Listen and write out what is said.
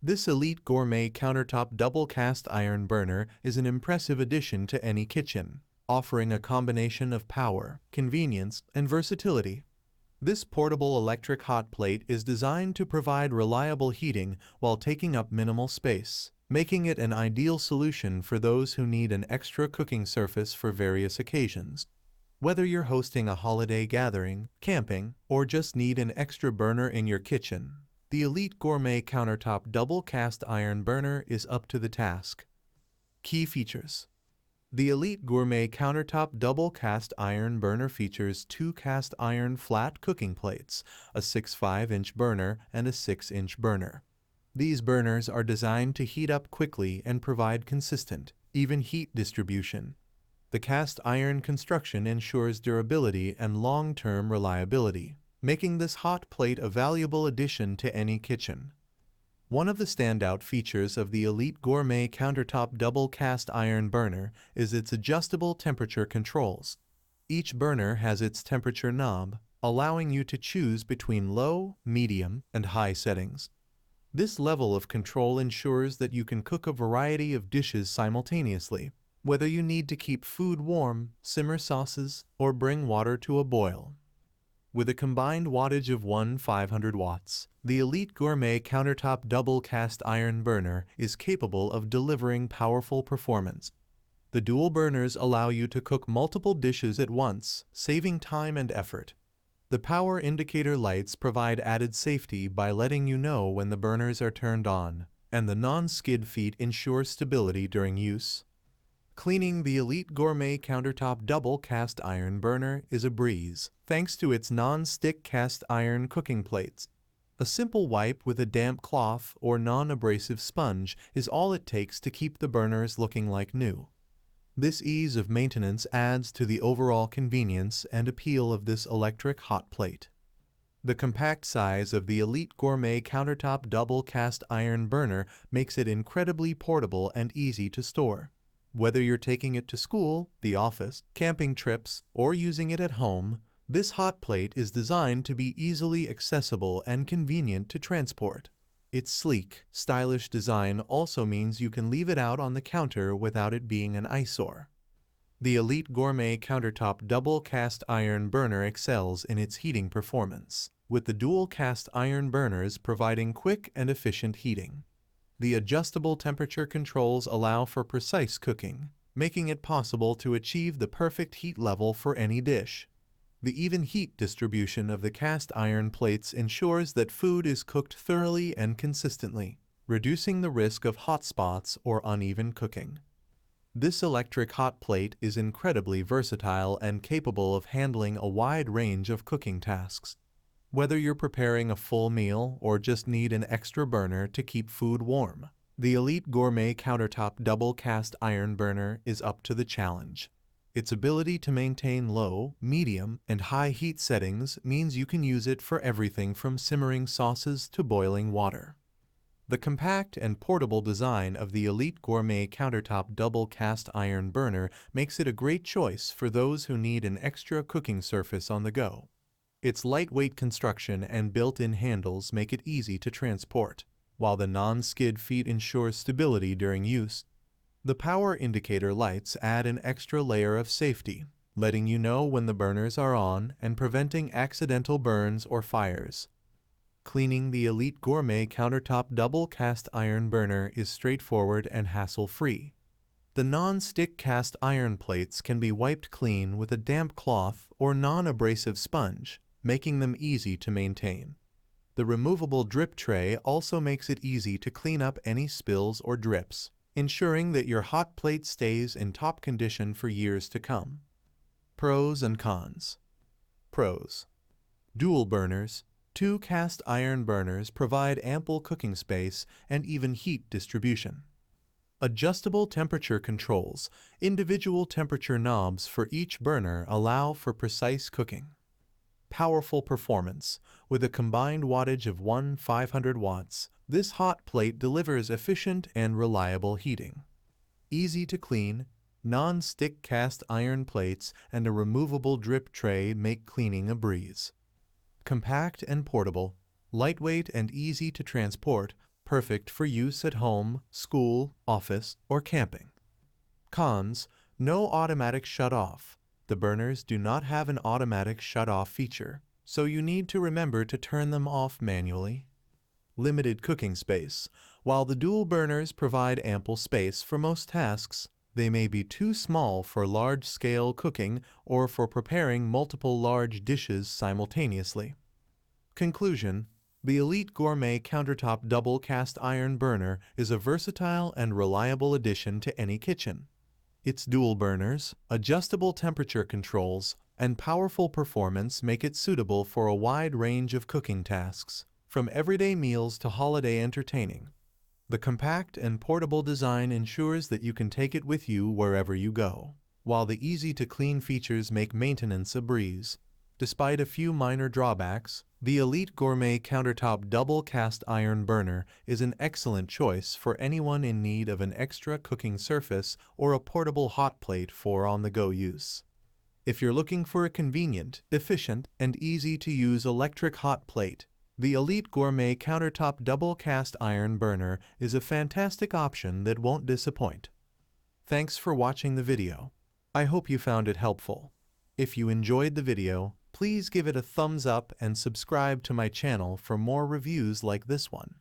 This Elite Gourmet Countertop Double Cast Iron Burner is an impressive addition to any kitchen, offering a combination of power, convenience, and versatility. This portable electric hot plate is designed to provide reliable heating while taking up minimal space, making it an ideal solution for those who need an extra cooking surface for various occasions. Whether you're hosting a holiday gathering, camping, or just need an extra burner in your kitchen, the Elite Gourmet Countertop Double Cast Iron Burner is up to the task. Key features: the Elite Gourmet Countertop Double Cast Iron Burner features 2 cast iron flat cooking plates, a 6.5-inch burner and a 6-inch burner. These burners are designed to heat up quickly and provide consistent, even heat distribution. The cast iron construction ensures durability and long-term reliability, making this hot plate a valuable addition to any kitchen. One of the standout features of the Elite Gourmet Countertop Double Cast Iron Burner is its adjustable temperature controls. Each burner has its temperature knob, allowing you to choose between low, medium, and high settings. This level of control ensures that you can cook a variety of dishes simultaneously, whether you need to keep food warm, simmer sauces, or bring water to a boil. With a combined wattage of 500 watts, the Elite Gourmet Countertop Double Cast Iron Burner is capable of delivering powerful performance. The dual burners allow you to cook multiple dishes at once, saving time and effort. The power indicator lights provide added safety by letting you know when the burners are turned on, and the non-skid feet ensure stability during use. Cleaning the Elite Gourmet Countertop Double Cast Iron Burner is a breeze, thanks to its non-stick cast iron cooking plates. A simple wipe with a damp cloth or non-abrasive sponge is all it takes to keep the burners looking like new. This ease of maintenance adds to the overall convenience and appeal of this electric hot plate. The compact size of the Elite Gourmet Countertop Double Cast Iron Burner makes it incredibly portable and easy to store. Whether you're taking it to school, the office, camping trips, or using it at home, this hot plate is designed to be easily accessible and convenient to transport. Its sleek, stylish design also means you can leave it out on the counter without it being an eyesore. The Elite Gourmet Countertop Double Cast Iron Burner excels in its heating performance, with the dual cast iron burners providing quick and efficient heating. The adjustable temperature controls allow for precise cooking, making it possible to achieve the perfect heat level for any dish. The even heat distribution of the cast iron plates ensures that food is cooked thoroughly and consistently, reducing the risk of hot spots or uneven cooking. This electric hot plate is incredibly versatile and capable of handling a wide range of cooking tasks. Whether you're preparing a full meal or just need an extra burner to keep food warm, the Elite Gourmet Countertop Double Cast Iron Burner is up to the challenge. Its ability to maintain low, medium, and high heat settings means you can use it for everything from simmering sauces to boiling water. The compact and portable design of the Elite Gourmet Countertop Double Cast Iron Burner makes it a great choice for those who need an extra cooking surface on the go. Its lightweight construction and built-in handles make it easy to transport, while the non-skid feet ensure stability during use. The power indicator lights add an extra layer of safety, letting you know when the burners are on and preventing accidental burns or fires. Cleaning the Elite Gourmet Countertop Double Cast Iron Burner is straightforward and hassle-free. The non-stick cast iron plates can be wiped clean with a damp cloth or non-abrasive sponge, making them easy to maintain. The removable drip tray also makes it easy to clean up any spills or drips, ensuring that your hot plate stays in top condition for years to come. Pros and cons. Pros. Dual burners. 2 cast iron burners provide ample cooking space and even heat distribution. Adjustable temperature controls. Individual temperature knobs for each burner allow for precise cooking. Powerful performance. With a combined wattage of 500 watts, this hot plate delivers efficient and reliable heating. Easy to clean, non-stick cast iron plates and a removable drip tray make cleaning a breeze. Compact and portable, lightweight and easy to transport, perfect for use at home, school, office, or camping. Cons: no automatic shut-off. The burners do not have an automatic shut-off feature, so you need to remember to turn them off manually. Limited cooking space. While the dual burners provide ample space for most tasks, they may be too small for large-scale cooking or for preparing multiple large dishes simultaneously. Conclusion: the Elite Gourmet Countertop Double Cast Iron Burner is a versatile and reliable addition to any kitchen. Its dual burners, adjustable temperature controls, and powerful performance make it suitable for a wide range of cooking tasks, from everyday meals to holiday entertaining. The compact and portable design ensures that you can take it with you wherever you go, while the easy-to-clean features make maintenance a breeze. Despite a few minor drawbacks, the Elite Gourmet Countertop Double Cast Iron Burner is an excellent choice for anyone in need of an extra cooking surface or a portable hot plate for on-the-go use. If you're looking for a convenient, efficient, and easy-to-use electric hot plate, the Elite Gourmet Countertop Double Cast Iron Burner is a fantastic option that won't disappoint. Thanks for watching the video. I hope you found it helpful. If you enjoyed the video, please give it a thumbs up and subscribe to my channel for more reviews like this one.